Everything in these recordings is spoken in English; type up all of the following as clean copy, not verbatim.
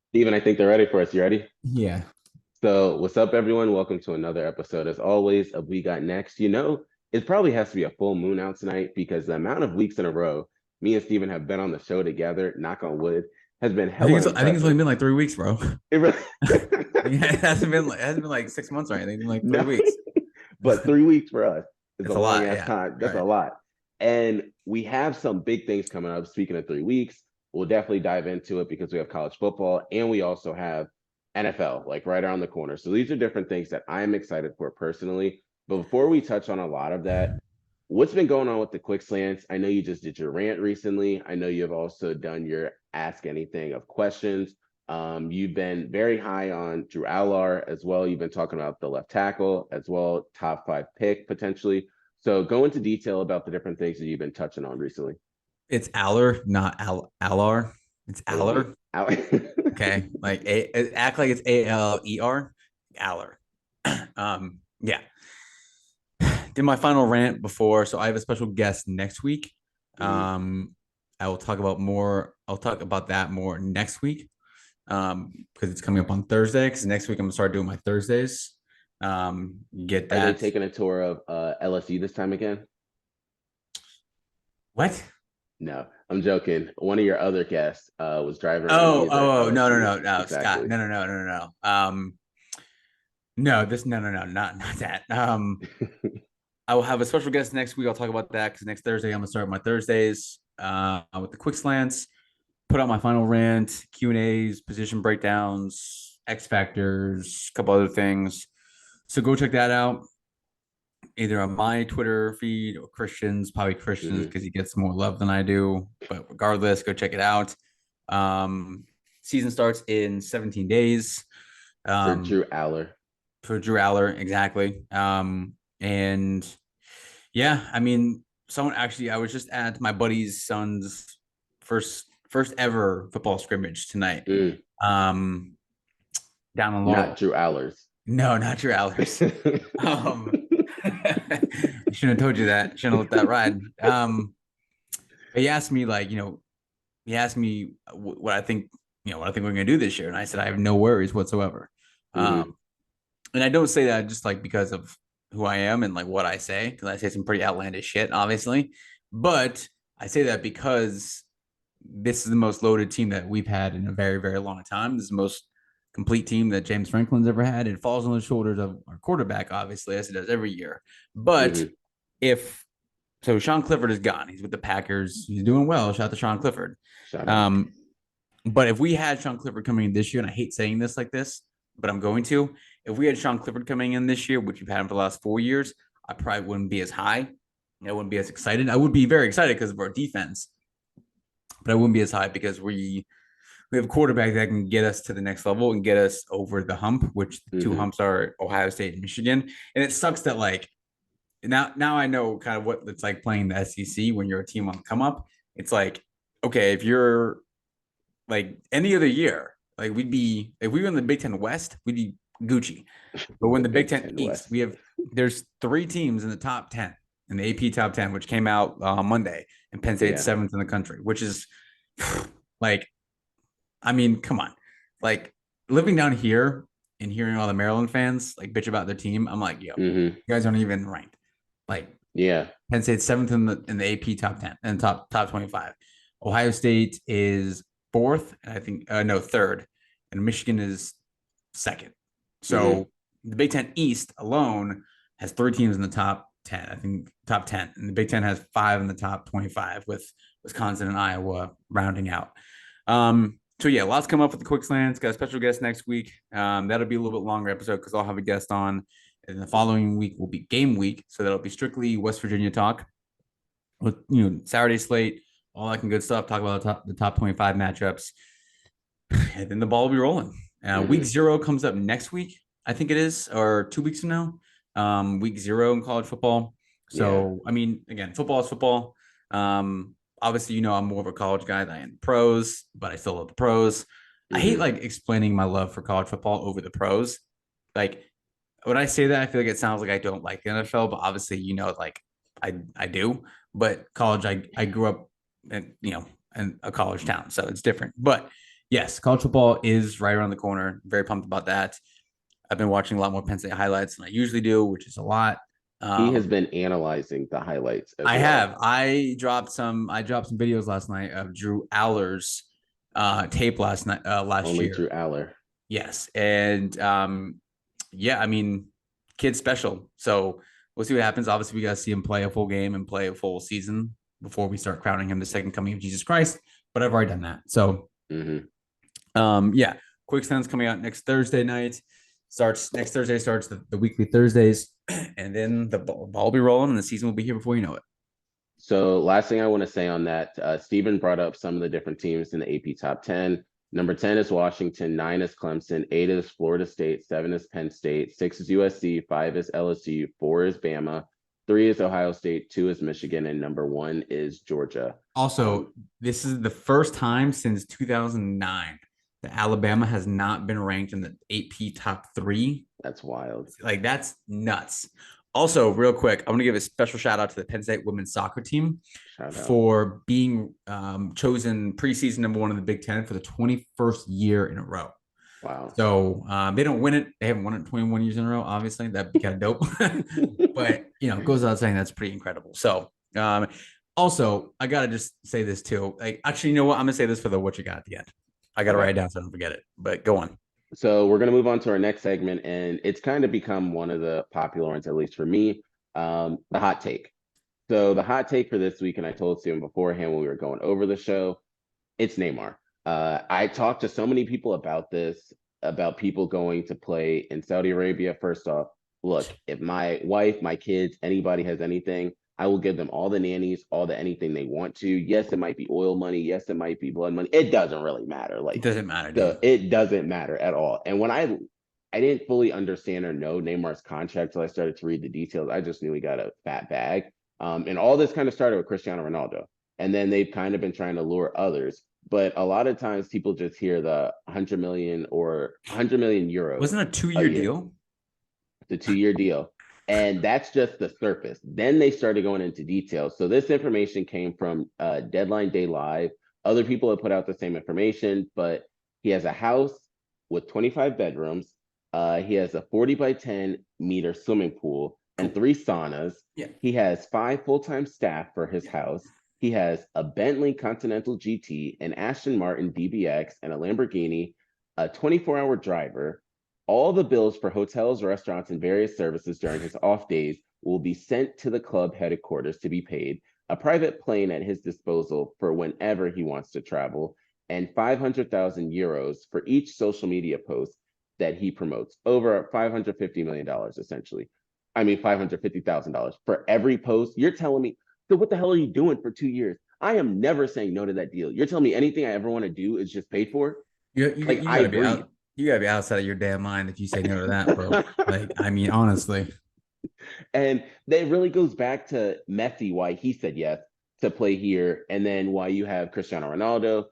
Steven, I think they're ready for us. You ready? Yeah. So, what's up, everyone? Welcome to another episode, as always, of We Got Next. It probably has to be a full moon out tonight because the amount of weeks in a row me and Steven have been on the show together, knock on wood, has been hella I think it's only impressive. been like 3 weeks, bro. It really, Yeah, it hasn't been like 6 months or anything. It's been like three no, weeks. but 3 weeks for us is a It's a long lot. ass Yeah. time. That's a Right. lot. And we have some big things coming up. Speaking of 3 weeks, we'll definitely dive into it because we have college football and we also have NFL like right around the corner. So these are different things that I'm excited for personally. But before we touch on a lot of that, what's been going on with the quick slants? I know you just did your rant recently. I know you've also done your ask anything of questions. You've been very high on Drew Allar as well. You've been talking about the left tackle as well, top five pick potentially. So go into detail about the different things that you've been touching on recently. It's Aller, not Allar. It's Oh, Aller. Okay. Act like it's Aller. Aller. Yeah. Did my final rant before, so I have a special guest next week. Mhm. Um, I will talk about more. I'll talk about that more next week. Because it's coming up on Thursday. Because next week I'm gonna start doing my Thursdays. Get Are they that. taking a tour of LSU this time again? What? No, I'm joking. One of your other guests was driving around either Oh, no, no, LSU. no, no, Scott. Exactly. No, no, no, no, no, no. No, no, not that. I will have a special guest next week. I'll talk about that because next Thursday I'm gonna start my Thursdays with the quick slants, put out my final rant, Q&As, position breakdowns, X factors, a couple other things. So go check that out either on my Twitter feed or Christian's, probably Christian's Mhm. because he gets more love than I do. But regardless, go check it out. Um, Season starts in 17 days. For Um, Drew Aller. for Drew Aller, exactly. And yeah, I mean, someone actually, I was just at my buddy's son's first ever football scrimmage tonight. Mm, Um, down in not Laurel. Drew Allers. No, not Drew Allers. Um, I shouldn't have told you that. Shouldn't have let that ride. But he asked me he asked me what I think, what I think we're gonna do this year, and I said I have no worries whatsoever. Mhm. And I don't say that just like because of who I am and like what I say, because I say some pretty outlandish shit, obviously. But I say that because this is the most loaded team that we've had in a very, very long time. This is the most complete team that James Franklin's ever had. It falls on the shoulders of our quarterback, obviously, as it does every year. But Mhm. if Sean Clifford is gone, he's with the Packers. He's doing well. Shout out to Sean Clifford. Shout out. Um, but if we had Sean Clifford coming in this year, and I hate saying this like this, but I'm going to, if we had Sean Clifford coming in this year, which we've had him for the last 4 years, I probably wouldn't be as high. I wouldn't be as excited. I would be very excited because of our defense, but I wouldn't be as high because we have a quarterback that can get us to the next level and get us over the hump, which the two Mhm. humps are Ohio State and Michigan. And it sucks that like now I know kind of what it's like playing the SEC when you're a team on the come up. It's like, okay, if you're like any other year, like we'd be if we were in the Big Ten West, we'd be Gucci. But when The the Big Big Ten Ten East, West. there's three teams in the top 10 in the AP top 10, which came out on Monday, and Penn State's Yeah. seventh in the country, which is like, I mean, come on. Like living down here and hearing all the Maryland fans like bitch about their team, I'm like, yo, Mhm. you guys aren't even ranked. Like Yeah. Penn State's seventh in the AP top 10 and top 25. Ohio State is fourth, and I think no third, and Michigan is second. Mhm. So the Big Ten East alone has three teams in the top 10. I think top 10, and the Big Ten has five in the top 25 with Wisconsin and Iowa rounding out. So yeah, lots come up with the quick slants. Got a special guest next week. That'll be a little bit longer episode because I'll have a guest on, and the following week will be game week, so that'll be strictly West Virginia talk with Saturday slate, all that good stuff. Talk about the top 25 matchups, and then the ball will be rolling. Week Mhm. zero comes up next week, I think it is, or 2 weeks from now. Week zero in college football. Yeah. So I mean, again, football is football. Obviously, I'm more of a college guy than I am pros, but I still love the pros. I hate Mhm. like explaining my love for college football over the pros. Like when I say that, I feel like it sounds like I don't like the NFL, but obviously, like I do. But college, I grew up in in a college town, so it's different. But Yes, college football is right around the corner. Very pumped about that. I've been watching a lot more Penn State highlights than I usually do, which is a lot. He has Um, been analyzing the highlights as I well. have. I dropped some videos last night of Drew Aller's tape last Only year. Drew Aller. Yes, and yeah, I mean, kid's special. So we'll see what happens. Obviously, we got to see him play a full game and play a full season before we start crowning him the second coming of Jesus Christ. But I've already done that. So Mm-hmm. yeah, Quick Stunts coming out next Thursday night. Starts next Thursday. Starts the weekly Thursdays, and then the ball will be rolling, and the season will be here before you know it. So last thing I want to say on that, Stephen brought up some of the different teams in the AP top 10. Number 10 is Washington, 9 is Clemson, 8 is Florida State, 7 is Penn State, 6 is USC, 5 is LSU, 4 is Bama, 3 is Ohio State, 2 is Michigan, and number 1 is Georgia. Also, this is the first time since 2009 that Alabama has not been ranked in the AP top 3. That's wild. Like, that's nuts. Also, real quick, I want to give a special shout out to the Penn State women's soccer team for being chosen preseason number 1 in the Big Ten for the 21st year in a row. Wow. So they don't win it. They haven't won it 21 years in a row. Obviously, that'd be kind of dope. But, it goes without saying that's pretty incredible. So also, I got to just say this too. Like, actually, you know what? I'm going to say this for the what you got at the end. I got to write it down so I don't forget it. But go on. So we're going to move on to our next segment, and it's kind of become one of the popular ones, at least for me, the hot take. So the hot take for this week, and I told Steven beforehand when we were going over the show, it's Neymar. I talked to so many people about this, about people going to play in Saudi Arabia. First off, look, if my wife, my kids, anybody has anything, I will give them all the nannies, all the anything they want to. Yes, it might be oil money. Yes, it might be blood money. It doesn't really matter. Like, it doesn't matter. It doesn't matter at all. And when I didn't fully understand or know Neymar's contract till I started to read the details, I just knew he got a fat bag. And all this kind of started with Cristiano Ronaldo. And then they've kind of been trying to lure others. But a lot of times people just hear the 100 million or 100 million euros. Wasn't a 2-year deal? The 2-year deal. And that's just the surface. Then they started going into details. So this information came from Deadline Day Live. Other people have put out the same information, but he has a house with 25 bedrooms. He has a 40 by 10 meter swimming pool and 3 saunas. Yeah. He has 5 full-time staff for his house. He has a Bentley Continental GT, an Aston Martin DBX, and a Lamborghini, a 24-hour driver. All the bills for hotels, restaurants, and various services during his off days will be sent to the club headquarters to be paid, a private plane at his disposal for whenever he wants to travel, and 500,000 euros for each social media post that he promotes. Over $550 million, essentially. I mean, $550,000 for every post. You're telling me, so what the hell are you doing for 2 years? I am never saying no to that deal. You're telling me anything I ever want to do is just paid for? I agree. You gotta be outside of your damn mind if you say no to that, bro. Like, I mean, honestly. And that really goes back to Messi, why he said yes to play here, and then why you have Cristiano Ronaldo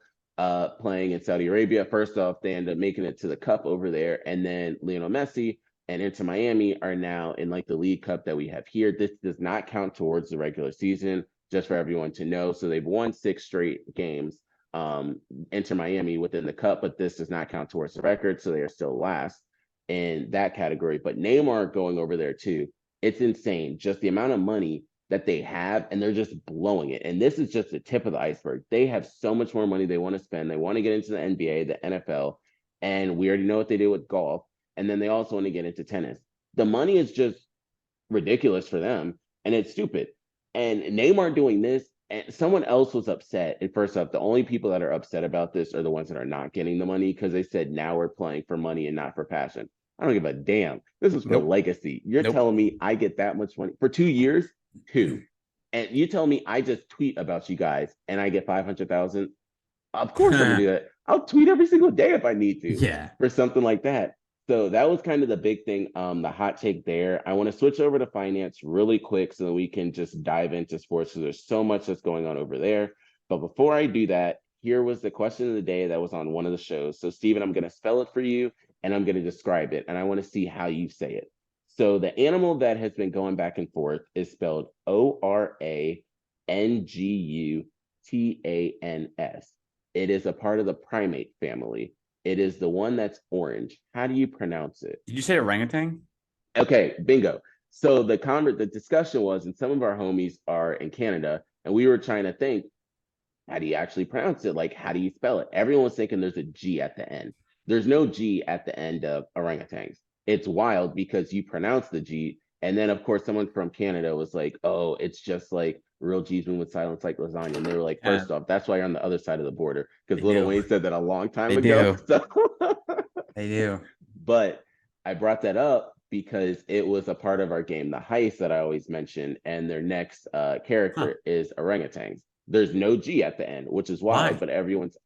playing in Saudi Arabia. First off, they end up making it to the cup over there, and then Lionel Messi and Inter Miami are now in like the League Cup that we have here. This does not count towards the regular season, just for everyone to know. So they've won 6 straight games. Inter Miami within the cup, but this does not count towards the record, so they are still last in that category. But Neymar going over there too, it's insane. Just the amount of money that they have, and they're just blowing it. And this is just the tip of the iceberg. They have so much more money they want to spend. They want to get into the NBA, the NFL, and we already know what they did with golf. And then they also want to get into tennis. The money is just ridiculous for them, and it's stupid. And Neymar doing this, and someone else was upset. And first off, the only people that are upset about this are the ones that are not getting the money, because they said now we're playing for money and not for passion. I don't give a damn. This is for legacy. You're telling me I get that much money for 2 years? 2. And you tell me I just tweet about you guys and I get 500,000? Of course I'm gonna do that. I'll tweet every single day if I need to. Yeah. For something like that. So that was kind of the big thing, the hot take there. I want to switch over to finance really quick so that we can just dive into sports, because there's so much that's going on over there. But before I do that, here was the question of the day that was on one of the shows. So Steven, I'm going to spell it for you and I'm going to describe it, and I want to see how you say it. So the animal that has been going back and forth is spelled Orangutans. It is a part of the primate family. It is the one that's orange. How do you pronounce it? Did you say orangutan? Okay, bingo. So the discussion was, and some of our homies are in Canada, and we were trying to think, how do you actually pronounce it? Like, how do you spell it? Everyone was thinking there's a G at the end. There's no G at the end of orangutans. It's wild because you pronounce the G. And then, of course, someone from Canada was like, oh, it's just like real G's moving with silence like lasagna. And they were like, Yeah, first off, that's why you're on the other side of the border because they Lil do. Wayne said that a long time They ago. do. So They do. but I brought that up because it was a part of our game, the heist that I always mention, and their next Huh. character is orangutans. There's no G at the end, which is wild, Why? but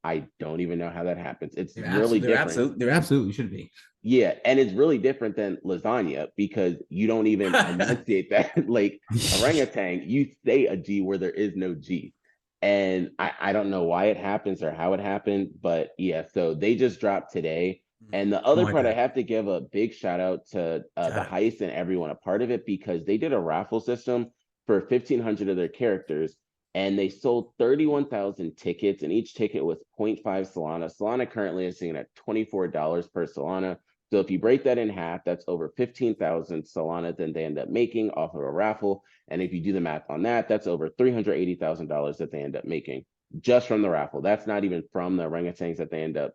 I don't even know how that happens. It's There really absolutely, there different. absolutely, there absolutely should be. Yeah, and it's really different than lasagna because you don't even enunciate that. Like orangutan, you say a G where there is no G. And I don't know why it happens or how it happened, but yeah, so they just dropped today. And the Something other like part, I that. have to give a big shout out to Shout the out. heist and everyone a part of it because they did a raffle system for 1,500 of their characters and they sold 31,000 tickets and each ticket was zero point 0.5 Solana. Solana currently is sitting at $24 per Solana. So if you break that in half, that's over 15,000 Solana that they end up making off of a raffle. And if you do the math on that, that's over $380,000 that they end up making just from the raffle. That's not even from the orangutans that they end up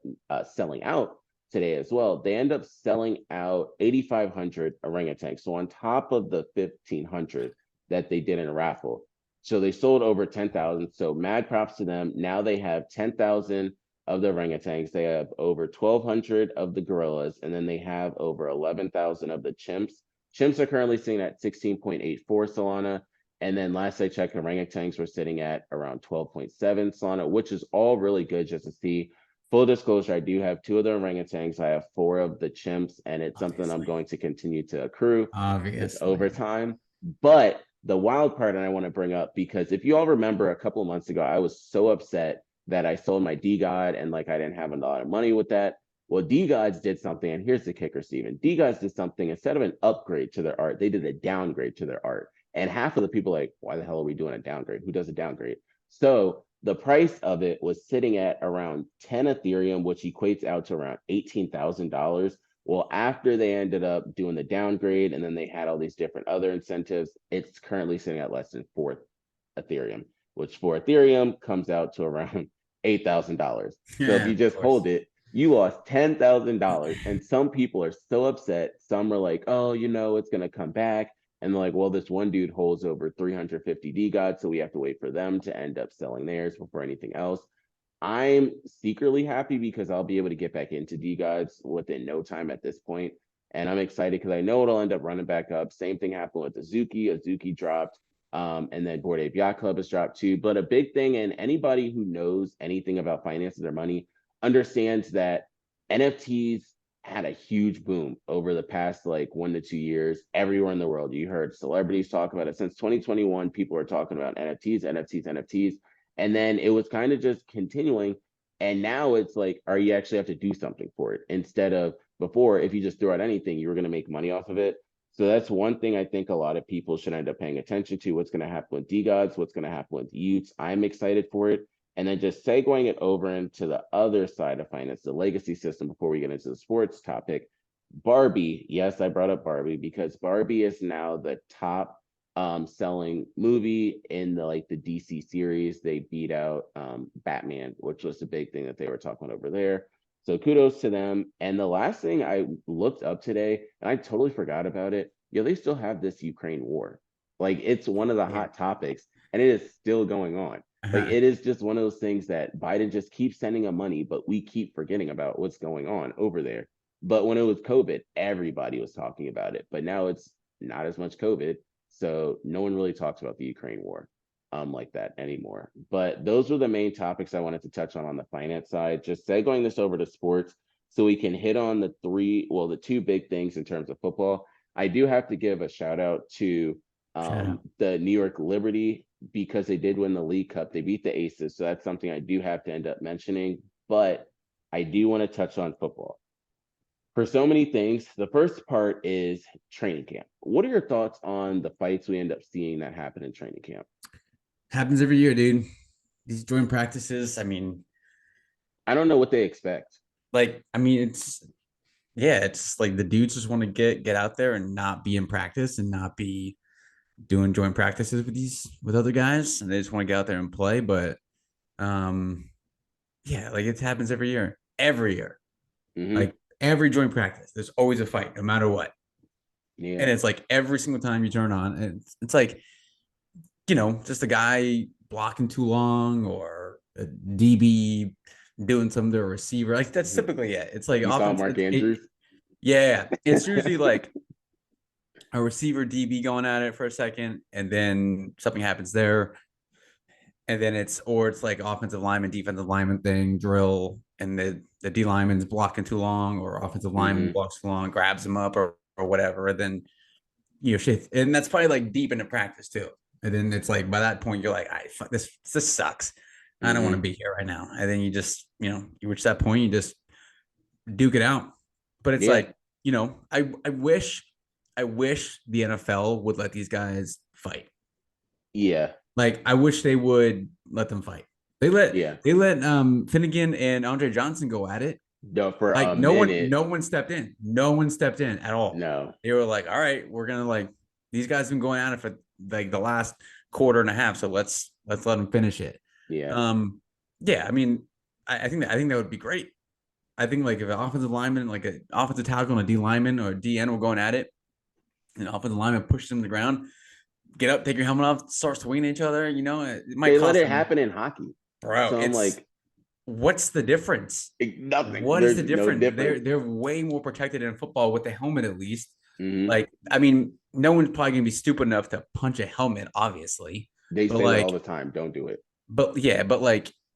selling out today as well. They end up selling out 8,500 orangutans. So on top of the 1,500 that they did in a raffle. So they sold over 10,000. So mad props to them. Now they have 10,000 of the orangutans. They have over 1,200 of the gorillas, and then they have over 11,000 of the chimps. Chimps are currently sitting at 16.84 Solana. And then last I checked, orangutans were sitting at around 12.7 Solana, which is all really good just to see. Full disclosure, I do have 2 of the orangutans. I have 4 of the chimps, and it's something I'm Obviously. going to continue to accrue just over Obviously. time. But the wild part, and I want to bring up, because if you all remember a couple of months ago, I was so upset that I sold my D God and like I didn't have a lot of money with that. Well, D Gods did something, and here's the kicker, Steven. D Gods did something instead of an upgrade to their art, they did a downgrade to their art. And half of the people like, why the hell are we doing a downgrade? Who does a downgrade? So the price of it was sitting at around 10 Ethereum, which equates out to around $18,000. Well, after they ended up doing the downgrade and then they had all these different other incentives, it's currently sitting at less than 4 Ethereum, which for Ethereum comes out to around $8,000. So if Yeah, you of just course. hold it, you lost $10,000. And some people are so upset. Some are like, oh, it's going to come back. And they're like, well, this one dude holds over 350 D gods, so we have to wait for them to end up selling theirs before anything else. I'm secretly happy because I'll be able to get back into D gods within no time at this point. And I'm excited because I know it'll end up running back up. Same thing happened with Azuki. Azuki dropped. And then Bored Ape Yacht Club has dropped too. But a big thing, and anybody who knows anything about finances or money understands that NFTs had a huge boom over the past like 1 to 2 years everywhere in the world. You heard celebrities talk about it since 2021. People are talking about NFTs, NFTs, NFTs. And then it was kind of just continuing. And now it's like, are you actually have to do something for it instead of before, if you just throw out anything, you were going to make money off of it. So that's one thing I think a lot of people should end up paying attention to. What's going to happen with DGods, what's going to happen with Utes. I'm excited for it. And then just segueing it over into the other side of finance, the legacy system, before we get into the sports topic. Barbie, yes, I brought up Barbie because Barbie is now the top selling movie in the DC series. They beat out Batman, which was the big thing that they were talking over there. So kudos to them. And the last thing I looked up today, and I totally forgot about it, they still have this Ukraine war. Like it's one of the Yeah. hot topics, and it is still going on. Like Uh-huh. it is just one of those things that Biden just keeps sending them money, but we keep forgetting about what's going on over there. But when it was COVID, everybody was talking about it. But now it's not as much COVID. So no one really talks about the Ukraine war like that anymore. But those were the main topics I wanted to touch on the finance side. Just segueing this over to sports so we can hit on the two big things in terms of football. I do have to give a shout out to Shout out. the New York Liberty because they did win the League Cup. They beat the Aces. So that's something I do have to end up mentioning. But I do want to touch on football for so many things. The first part is training camp. What are your thoughts on the fights we end up seeing that happen in training camp? Happens every year, dude. These joint practices. I mean, I don't know what they expect. Like, I mean, it's like the dudes just want to get out there and not be in practice and not be doing joint practices with other guys, and they just want to get out there and play. But yeah, like it happens every year. Every year. Mm-hmm. Like every joint practice, there's always a fight, no matter what. Yeah. And it's like every single time you turn on, it's like, just a guy blocking too long or a DB doing something to a receiver. Like that's typically it. It's like you saw Mark Andrews. Yeah, it's usually like a receiver DB going at it for a second, and then something happens there, and then it's like offensive lineman, defensive lineman thing, drill, and the D lineman's blocking too long, or offensive lineman blocks too long, grabs him up or whatever. And then shit, and that's probably like deep into practice too. And then it's like by that point you're like, fuck this sucks. I don't want to be here right now. And then you just, you reach that point, you just duke it out. But it's like, I wish the NFL would let these guys fight. Yeah. Like I wish they would let them fight. They let Finnegan and Andre Johnson go at it. No, for like no one stepped in. No one stepped in at all. No. They were like, all right, we're gonna these guys have been going at it for like the last quarter and a half. So let's let them finish it. Yeah. Yeah. I mean, I think that would be great. I think like if an offensive lineman, like an offensive tackle and a D lineman or a DN were going at it, and offensive lineman pushes them to the ground, get up, take your helmet off, start swinging at each other. It might they let it happen in hockey, bro. So I'm like, what's the difference? Nothing. What is the difference? No they're way more protected in football with the helmet, at least. Like, I mean, no one's probably gonna be stupid enough to punch a helmet, obviously. They say it all the time. Don't do it. But they do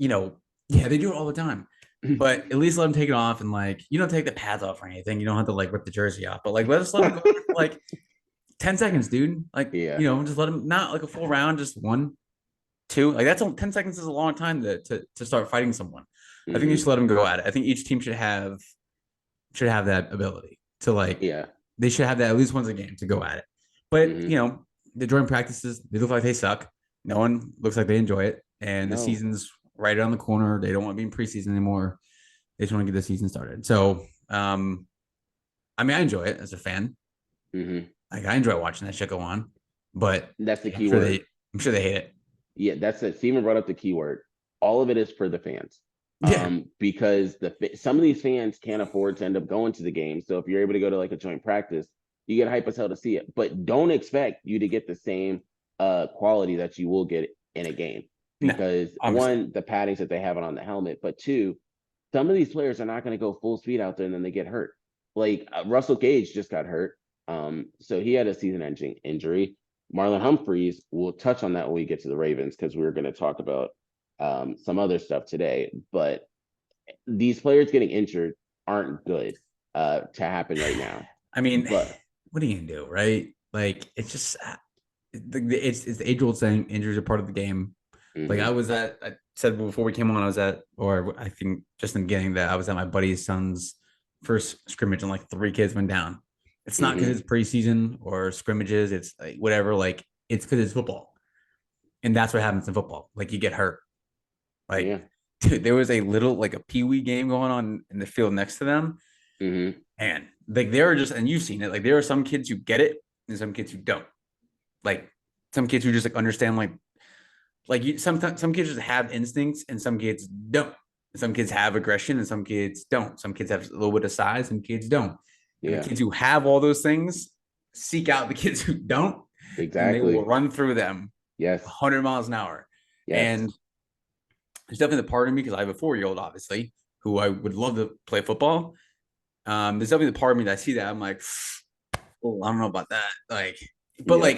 it all the time. But at least let them take it off, and you don't take the pads off or anything. You don't have to rip the jersey off. But let us let them go 10 seconds, dude. Just let them, not like a full round, just 1, 2. Like that's 10 seconds is a long time to start fighting someone. I think you should let them go at it. I think each team should have that ability to they should have that at least once a game to go at it. But the joint practices, they look like they suck. No one looks like they enjoy it. And the season's right around the corner. They don't want to be in preseason anymore. They just want to get the season started. So I mean, I enjoy it as a fan. Like I enjoy watching that shit go on. But that's the key word. I'm sure they hate it. Yeah, that's it. Steven brought up the key word. All of it is for the fans. Because some of these fans can't afford to end up going to the game. So if you're able to go to a joint practice, you get hype as hell to see it. But don't expect you to get the same quality that you will get in a game. Because one, the paddings that they have on the helmet, but two, some of these players are not going to go full speed out there and then they get hurt. Like Russell Gage just got hurt. So he had a season-ending injury. Marlon Humphreys, we'll touch on that when we get to the Ravens because we were going to talk about some other stuff today. But these players getting injured aren't good to happen right now. I mean, what are you going to do, right? Like, it's just it's the age-old saying, injuries are part of the game. Like I said before we came on, or I think just in the beginning that I was at my buddy's son's first scrimmage and 3 kids went down. It's not because it's preseason or scrimmages. It's whatever. It's because it's football, and that's what happens in football. You get hurt. Dude, there was a little a peewee game going on in the field next to them, and they're just, and you've seen it. There are some kids who get it, and some kids who don't. Some kids who just understand. Some kids just have instincts, and some kids don't. Some kids have aggression, and some kids don't. Some kids have a little bit of size, and kids don't. The kids who have all those things seek out the kids who don't. Exactly. And they will run through them. Yes. 100 miles an hour. Yes. And there's definitely the part of me, because I have a 4-year-old, obviously, who I would love to play football. There's definitely the part of me that I see that I'm like, oh, I don't know about that.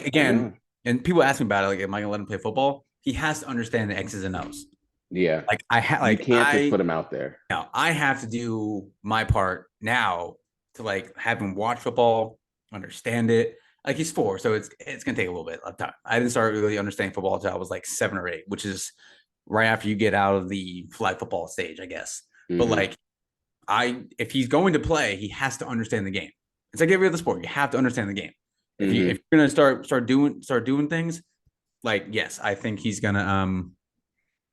Again, and people ask me about it, am I gonna let him play football? He has to understand the X's and O's. Yeah. You can't just put him out there. Now I have to do my part now to have him watch football, understand it. He's 4, so it's gonna take a little bit of time. I didn't start really understanding football until I was 7 or 8, which is right after you get out of the flag football stage, I guess. But if he's going to play, he has to understand the game. It's like every other sport. You have to understand the game. If you're gonna start doing things, yes, I think he's gonna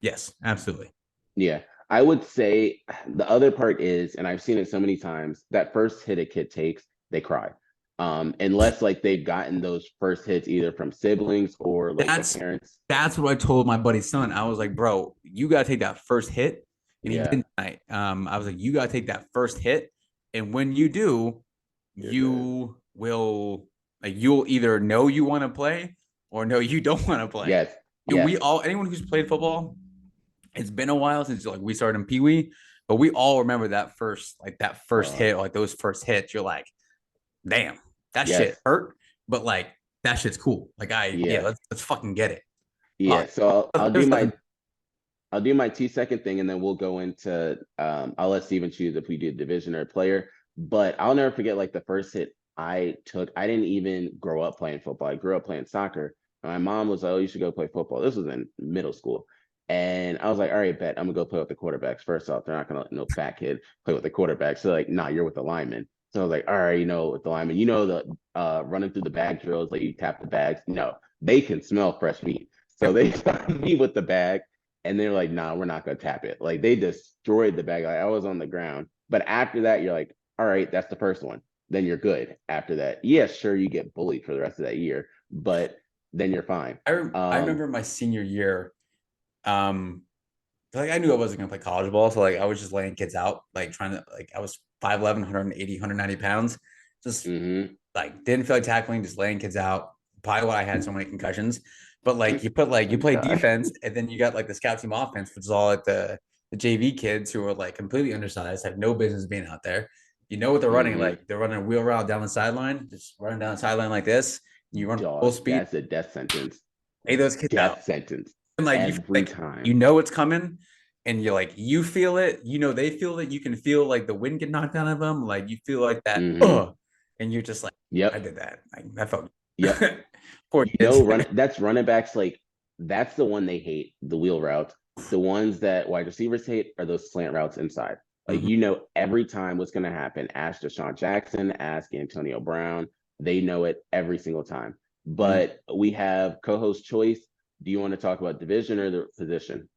yes, absolutely. Yeah. I would say the other part is, and I've seen it so many times, that first hit a kid takes, they cry. Unless like they've gotten those first hits either from siblings or like the That's parents. that's what I told my buddy's son. I was like, bro, you gotta take that first hit. And he Yeah, didn't tonight. I was like, you gotta take that first hit. And when you do, you're good. you will like you'll either know you want to play or know you don't want to play. Yes, And yes, we all anyone who's played football, it's been a while since like we started in Pee Wee, but we all remember that first uh, hit, or like those first hits. You're like, damn, that shit yes, hurt, but like that shit's cool. Like yeah, let's fucking get it. yeah. So There's nothing. I'll do my 2 second thing, and then we'll go into I'll let Steven choose if we do division or player. But I'll never forget like the first hit I took. I didn't even grow up playing football. I grew up playing soccer. And my mom was like, "Oh, you should go play football." This was in middle school. And I was like, all right, bet I'm gonna go play with the quarterbacks. First off, they're not gonna let no fat kid play with the quarterbacks. So like, nah, you're with the lineman. So I was like, all right, with the lineman, the running through the bag drills, like you tap the bags. No, they can smell fresh meat. So Yep. they started me with the bag and they're like, nah, we're not gonna tap it. Like they destroyed the bag. Like I was on the ground. But after that, you're like, all right, that's the first one. Then you're good. After that, yeah, sure, you get bullied for the rest of that year, but then you're fine. I remember my senior year. Um, like I knew I wasn't gonna play college ball, so like I was just laying kids out, like trying to like I was 5'11", 180, 190 pounds, just Mm-hmm. like didn't feel like tackling, just laying kids out. Probably why I had so many concussions. But like you Oh play God. defense, and then you got like the scout team offense, which is all like the JV kids who are like completely undersized, have no business being out there. You know what they're running Mm-hmm. like? They're running a wheel route down the sideline, just running down the sideline like this. You run full Dog, speed, that's a death sentence. lay those kids out. Death sentence And like every time. you know it's coming, and you're like you feel it, they feel it, you can feel like the wind get knocked out of them, like you feel like that, Mm-hmm. and you're just like, I Yep. did that. Like that felt Yep. poor kids. That's running backs like that's the one they hate, the wheel routes. The ones that wide receivers hate are those slant routes inside. Like Mhm. every time what's gonna happen. Ask Deshaun Jackson, ask Antonio Brown. They know it every single time. Mhm. But we have co-host choice. Do you want to talk about division or the position?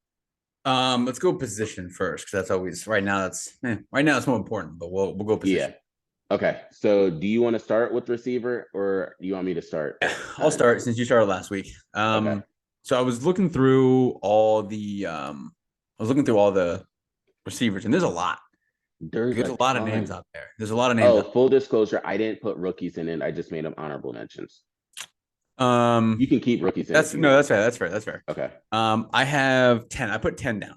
Let's go position first because that's always right now it's more important, but we'll go Yeah. position. Okay. So do you want to start with receiver or do you want me to start? I'll Kind of start since you started last week. okay. So I was looking through all the receivers, and there's a lot. There's There's a a lot of names ton. out there. There's a lot of names Oh, out full disclosure, I didn't put rookies in it. I just made them honorable mentions. there. You can keep rookies in if That's you no, want. that's fair. That's fair. That's fair. Okay. I have 10. I put 10 down.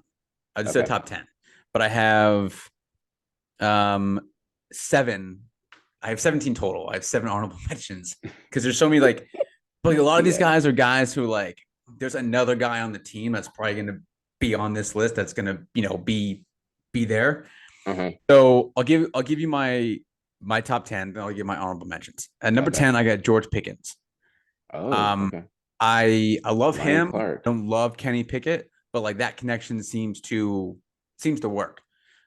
I just said Okay. top 10, but I have um seven. I have 17 total. I have seven honorable mentions because there's so many like a lot of these Yeah. guys are guys who like there's another guy on the team that's probably going to be on this list that's going to be there. Uh-huh. So I'll give you my top 10, then I'll give my honorable mentions. At number Okay. 10, I got George Pickens. Oh, Um, okay. I love Ryan him. Clark. Don't love Kenny Pickett, but like that connection seems to work.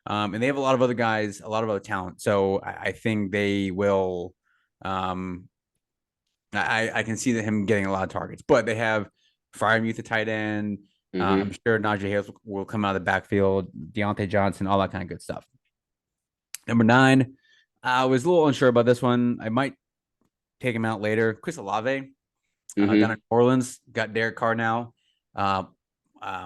And they have a lot of other guys, a lot of other talent. So I think they will. Um, I can see that him getting a lot of targets, but they have Fryermuth, a tight end. I'm Mm-hmm. sure Najee Harris will come out of the backfield, Deontay Johnson, all that kind of good stuff. Number 9, I was a little unsure about this one. I might take him out later. Chris Olave, down in Mm-hmm. New Orleans, got Derek Carr now. Uh,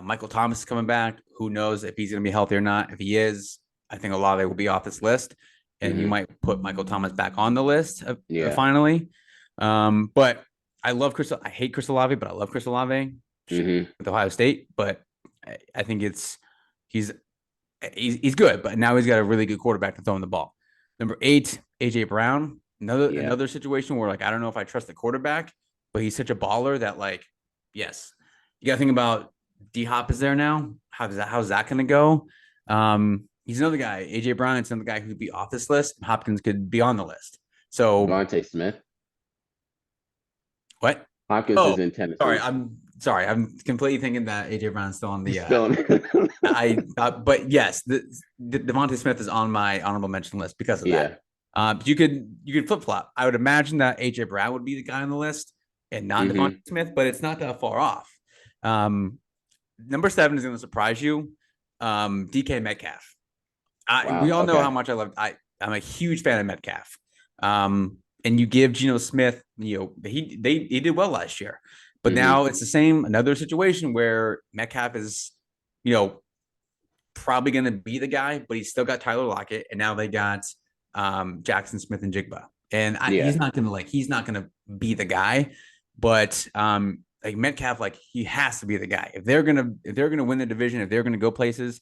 Michael Thomas is coming back. Who knows if he's going to be healthy or not? If he is, I think Olave will be off this list, and you Mm-hmm. might put Michael Thomas back on the list Yeah. finally. But I love Chris. I hate Chris Olave, but I love Chris Olave Mm-hmm. with Ohio State. But I think he's he's good, but now he's got a really good quarterback to throw him the ball. Number 8, AJ Brown. Another Yeah. another situation where like I don't know if I trust the quarterback, but he's such a baller that like yes, you got to think about D Hop is there now. How's that going to go? He's another guy. AJ Brown is another guy who could be off this list. Hopkins could be on the list. So Devontae Smith. what? Hopkins Oh, is in Tennessee. sorry. I'm completely thinking that AJ Brown's still on He's the. still in But yes, the Devontae Smith is on my honorable mention list because of that. Yeah. But you could flip flop. I would imagine that AJ Brown would be the guy on the list and not Mm-hmm. Devontae Smith, but it's not that far off. Number 7 is going to surprise you. DK Metcalf. Wow. We all know Okay. how much I love. I'm a huge fan of Metcalf. And you give Geno Smith, he did well last year, but now it's the same. Another situation where Metcalf is, probably going to be the guy, but he's still got Tyler Lockett, and now they got Jackson Smith and Jigba. And he's not gonna be the guy, but like Metcalf, like he has to be the guy if they're gonna win the division, if they're gonna go places.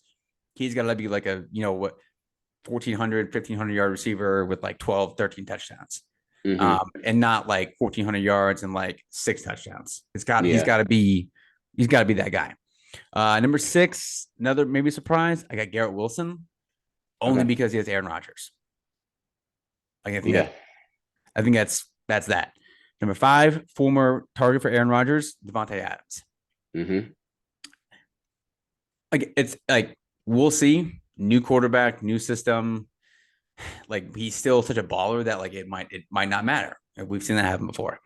He's got to be like a 1,400, 1,500 yard receiver with like 12, 13 touchdowns, and not like 1,400 yards and like 6 touchdowns. He's got to be that guy. Number 6, another maybe surprise. I got Garrett Wilson, only because he has Aaron Rodgers. I think that's that. Number 5, former target for Aaron Rodgers, Devontae Adams. Like it's like we'll see. New quarterback, new system. Like he's still such a baller that like it might not matter. We've seen that happen before.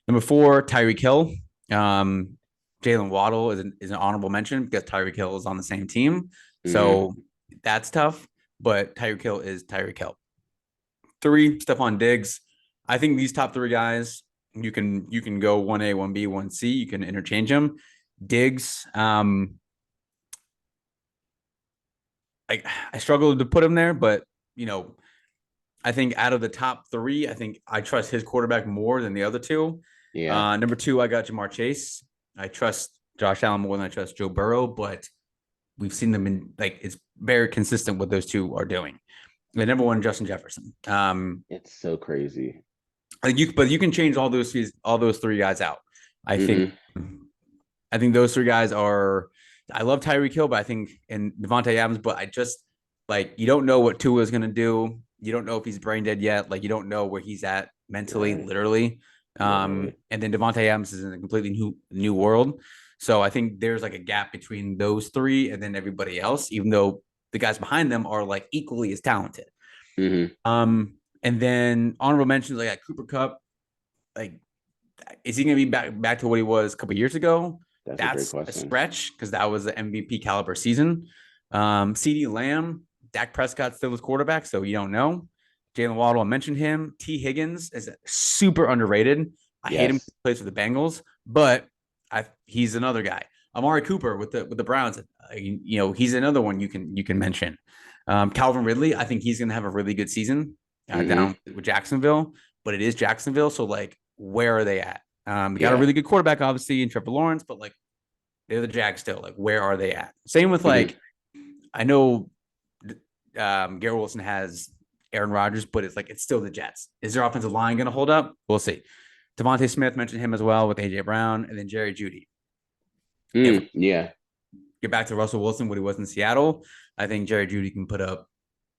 Number 4, Tyreek Hill. Jalen Waddle is an honorable mention because Tyreek Hill is on the same team. So that's tough, but Tyreek Hill is Tyreek Hill. 3, Stephon Diggs. I think these top 3 guys, you can go 1A, 1B, 1C. You can interchange them. Diggs, I struggled to put him there, but I think out of the top 3, I think I trust his quarterback more than the other 2. Yeah. Number 2, I got Jamar Chase. I trust Josh Allen more than I trust Joe Burrow, but we've seen them in it's very consistent what those 2 are doing. And number 1, Justin Jefferson. It's so crazy. But you can change all those 3 guys out. I think those 3 guys are. I love Tyreek Hill, but I think and Devontae Adams, but I just you don't know what Tua is going to do. You don't know if he's brain dead yet. Like you don't know where he's at mentally, literally. And then Devontae Adams is in a completely new world. So I think there's like a gap between those 3 and then everybody else, even though the guys behind them are like equally as talented. And then honorable mentions, I got Cooper Kupp. Like, is he going to be back to what he was a couple years ago? That's a stretch because that was the MVP caliber season. CeeDee Lamb, Dak Prescott still his quarterback, so you don't know. Jalen Waddle, I mentioned him. T. Higgins is super underrated. I hate him. He plays for the Bengals, but he's another guy. Amari Cooper with the Browns, he's another one you can mention. Calvin Ridley, I think he's going to have a really good season down with Jacksonville, but it is Jacksonville, so like, where are they at? We got a really good quarterback, obviously, in Trevor Lawrence, but like, they're the Jags still. Like, where are they at? Same with I know Garrett Wilson has Aaron Rodgers, but it's still the Jets. Is their offensive line going to hold up? We'll see. Devontae Smith, mentioned him as well with AJ Brown, and then Jerry Jeudy. Get back to Russell Wilson, what he was in Seattle. I think Jerry Jeudy can put up,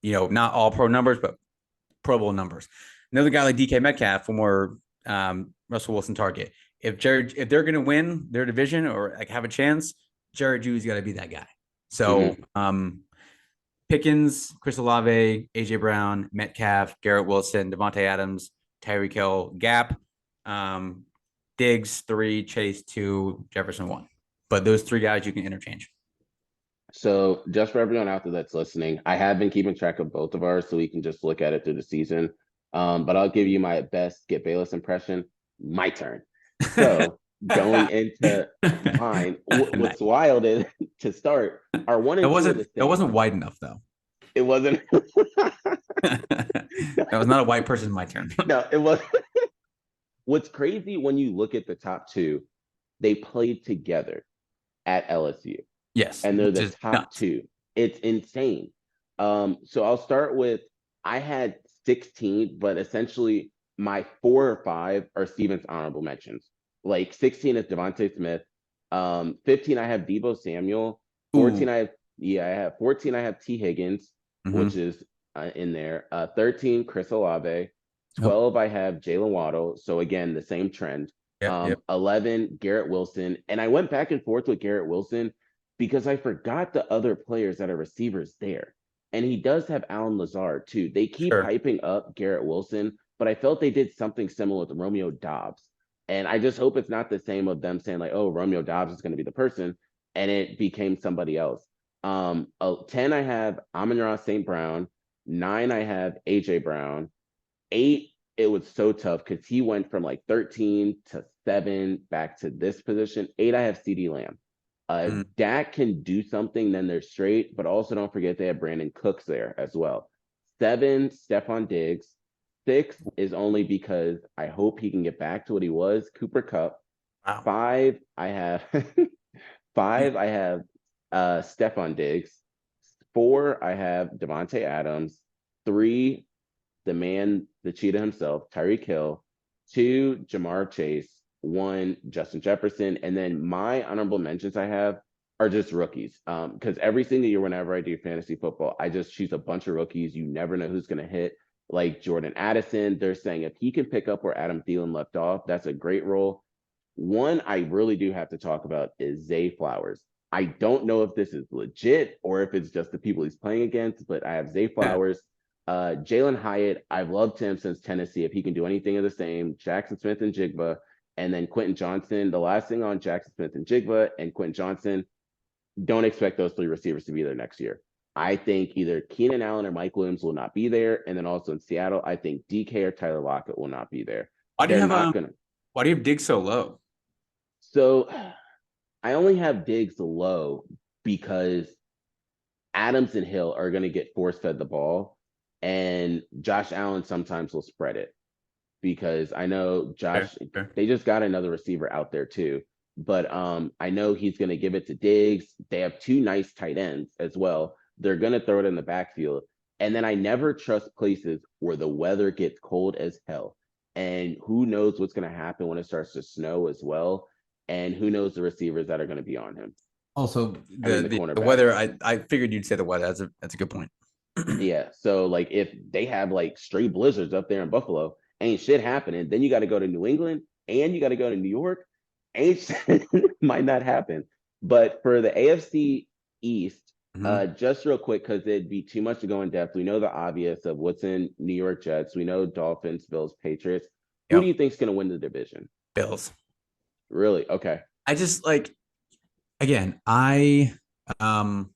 not all pro numbers, but Pro Bowl numbers. Another guy like DK Metcalf, former Russell Wilson target. If they're going to win their division or like have a chance, Jerry Jeudy's got to be that guy. So Pickens, Chris Olave, AJ Brown, Metcalf, Garrett Wilson, Devontae Adams, Tyreek Hill, gap. Diggs 3, Chase 2, Jefferson 1. But those 3 guys you can interchange. So just for everyone out there that's listening, I have been keeping track of both of ours so we can just look at it through the season. But I'll give you my best Skip Bayless impression. My turn. So going into mine, what's wild is to start our 1 and 2. That wasn't wide enough though. It wasn't. That was not a white person. My turn. No, it wasn't. What's crazy when you look at the top 2, they played together at LSU. Yes. And they're the top nuts. 2. It's insane. So I'll start with, I had 16, but essentially my 4 or 5 are Steven's honorable mentions. Like 16 is Devontae Smith. 15, I have Deebo Samuel. 14, I have 14, I have T. Higgins, which is in there. 13, Chris Olave. 12, I have Jalen Waddle. So again, the same trend. 11, Garrett Wilson. And I went back and forth with Garrett Wilson because I forgot the other players that are receivers there. And he does have Alan Lazard too. They keep hyping up Garrett Wilson, but I felt they did something similar with Romeo Doubs. And I just hope it's not the same of them saying like, oh, Romeo Doubs is going to be the person. And it became somebody else. 10 I have Amon-Ra St. Brown. 9 I have AJ Brown. 8, it was so tough because he went from like 13 to 7 back to this position. 8, I have CD Lamb. If Dak can do something, then they're straight. But also don't forget they have Brandon Cooks there as well. 7, Stephon Diggs. 6 is only because I hope he can get back to what he was, Cooper Kupp. Wow. 5, I have 5, I have Stephon Diggs. 4, I have Devontae Adams. 3, the man, the cheetah himself, Tyreek Hill. 2, Jamar Chase. 1, Justin Jefferson. And then my honorable mentions I have are just rookies. Because every single year, whenever I do fantasy football, I just choose a bunch of rookies. You never know who's going to hit. Like Jordan Addison, they're saying if he can pick up where Adam Thielen left off, that's a great role. One I really do have to talk about is Zay Flowers. I don't know if this is legit or if it's just the people he's playing against, but I have Zay Flowers. Jalen Hyatt, I've loved him since Tennessee. If he can do anything of the same, Jackson Smith and Jigba, and then Quentin Johnson. The last thing on Jackson Smith and Jigba and Quentin Johnson, don't expect those 3 receivers to be there next year. I think either Keenan Allen or Mike Williams will not be there. And then also in Seattle, I think DK or Tyler Lockett will not be there. Why do you have Diggs so low? So I only have Diggs low because Adams and Hill are going to get force-fed the ball. And Josh Allen sometimes will spread it because I know Josh, they just got another receiver out there too. But I know he's going to give it to Diggs. They have 2 nice tight ends as well. They're going to throw it in the backfield. And then I never trust places where the weather gets cold as hell. And who knows what's going to happen when it starts to snow as well. And who knows the receivers that are going to be on him. Also, the weather, I figured you'd say the weather. That's a good point. Yeah. So, like, if they have, like, straight blizzards up there in Buffalo, ain't shit happening. Then you got to go to New England and you got to go to New York. Might not happen. But for the AFC East, just real quick, because it'd be too much to go in depth. We know the obvious of what's in New York Jets. We know Dolphins, Bills, Patriots. Who do you think is going to win the division? Bills. Really? Okay. I just again, I love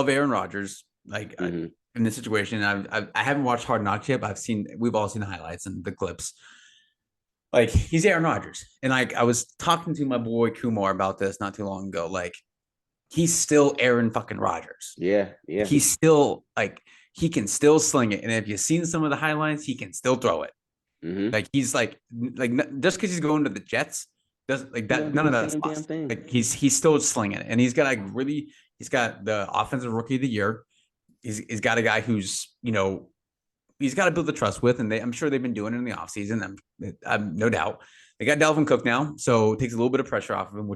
Aaron Rodgers. In this situation, I haven't watched Hard Knocks yet, but we've all seen the highlights and the clips. Like, he's Aaron Rodgers. And I was talking to my boy Kumar about this not too long ago. Like, he's still Aaron fucking Rodgers. Yeah. He's still he can still sling it. And if you've seen some of the highlights, he can still throw it. Like, he's like just because he's going to the Jets doesn't that none of that's lost. Like, he's still slinging it. And he's got he's got the offensive rookie of the year. He's got a guy who's, he's got to build the trust with, and I'm sure they've been doing it in the offseason. I'm no doubt. They got Dalvin Cook now, so it takes a little bit of pressure off of him,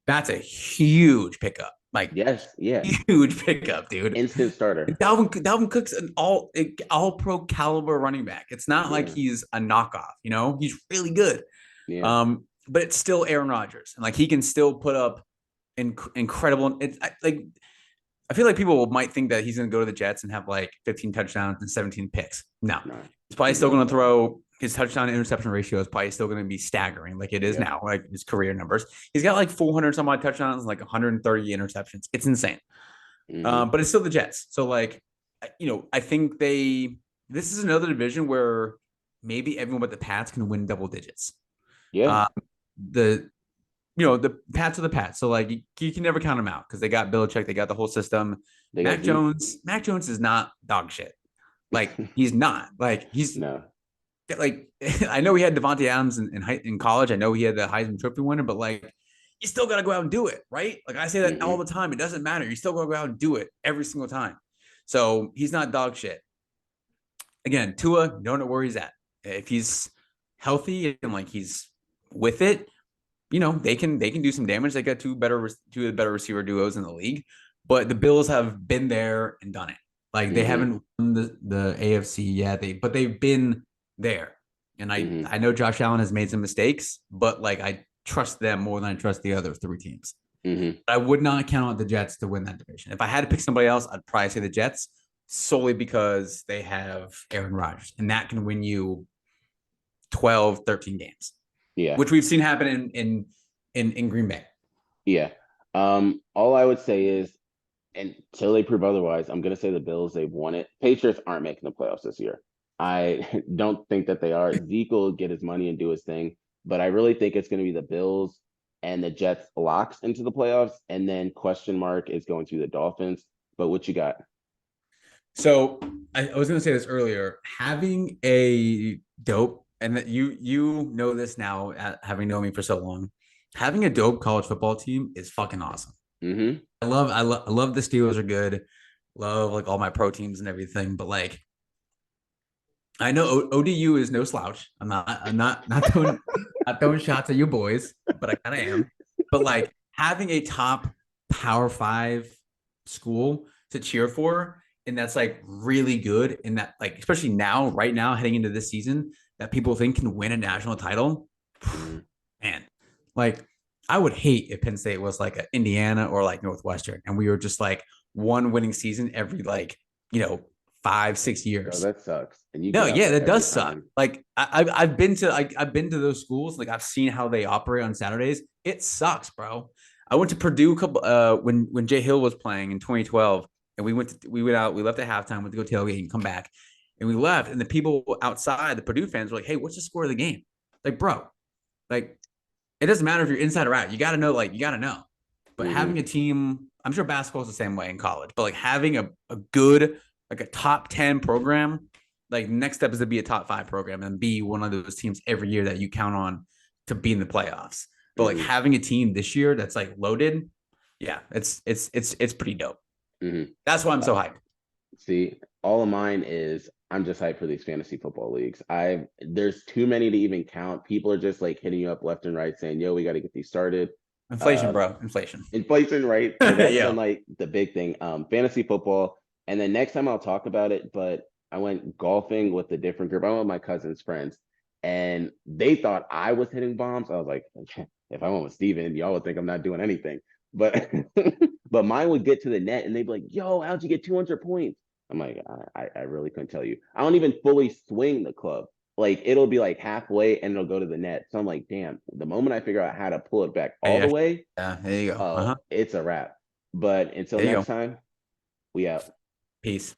that's a huge pickup. Like, yes, yeah, huge pickup, dude. Instant starter. Dalvin Cook's an all pro caliber running back. It's not like he's a knockoff, he's really good. Yeah. But it's still Aaron Rodgers, and he can still put up incredible. It's I feel like people might think that he's going to go to the Jets and have 15 touchdowns and 17 picks. No. He's probably still going to throw. His touchdown to interception ratio is probably still going to be staggering, like it is now, his career numbers. He's got 400 some odd touchdowns, 130 interceptions. It's insane. But it's still the Jets. So I think this is another division where maybe everyone but the Pats can win double digits. Yeah. The Pats are the Pats. So you can never count them out because they got Belichick, they got the whole system. Mac Jones is not dog shit. He's not. He's no. I know he had Devontae Adams in college. I know he had the Heisman Trophy winner, but you still got to go out and do it, right? I say that all the time. It doesn't matter. You still got to go out and do it every single time. So he's not dog shit. Again, Tua, don't know where he's at. If he's healthy and he's with it, they can do some damage. They got two better receiver duos in the league, but the Bills have been there and done it. They haven't won the AFC yet. But they've been there. And I know Josh Allen has made some mistakes, but I trust them more than I trust the other 3 teams. I would not count out the Jets to win that division. If I had to pick somebody else, I'd probably say the Jets, solely because they have Aaron Rodgers, and that can win you 12, 13 games. Yeah. Which we've seen happen in Green Bay. Yeah. All I would say is, until they prove otherwise, I'm gonna say the Bills, they've won it. Patriots aren't making the playoffs this year. I don't think that they are. Zeke will get his money and do his thing, but I really think it's gonna be the Bills and the Jets locks into the playoffs, and then question mark is going to be the Dolphins. But what you got? So I was going to say this earlier. Having a dope, and that you know this now, having known me for so long. Having a dope college football team is fucking awesome. Mm-hmm. I love the Steelers are good. Love like all my pro teams and everything, but like I know ODU is no slouch. Not throwing shots at you boys, but I kind of am. But like having a top Power Five school to cheer for, and that's like really good, and that like especially now, right now, heading into this season, that people think can win a national title. Man, like I would hate if Penn State was like a Indiana or like Northwestern, and we were just like one winning season every like 5-6 Oh, years. that sucks. And you No, get yeah, upset that every does suck. time. Like I've been to I've been to those schools. Like I've seen how they operate on Saturdays. It sucks, bro. I went to Purdue when Jay Hill was playing in 2012, and we went out. We left at halftime, went to go tailgate and come back, and we left. And the people outside, the Purdue fans, were like, "Hey, what's the score of the game?" Like, bro, like it doesn't matter if you're inside or out. You got to know. Like you got to know. But Mm-hmm. having a team, I'm sure basketball is the same way in college. But like having a good like a top 10 program, like next step is to be a top 5 program and be one of those teams every year that you count on to be in the playoffs. But like Mm-hmm. having a team this year that's like loaded, yeah, it's pretty dope. Mm-hmm. That's why I'm so hyped. See, all of mine is I'm just hyped for these fantasy football leagues. There's too many to even count. People are just like hitting you up left and right saying, "Yo, we got to get these started." Inflation, Um, bro. Inflation. Inflation, right? So that's been Yeah. like the big thing. Fantasy football. And then next time I'll talk about it, but I went golfing with a different group. I went with my cousin's friends, and they thought I was hitting bombs. I was like, if I went with Steven, y'all would think I'm not doing anything. But but mine would get to the net and they'd be like, "Yo, how'd you get 200 points?" I'm like, I really couldn't tell you. I don't even fully swing the club. Like it'll be like halfway and it'll go to the net. So I'm like, damn, the moment I figure out how to pull it back all the Yeah. way, Yeah. There you go. oh, it's a wrap. But until There you next go. time, we out. Peace.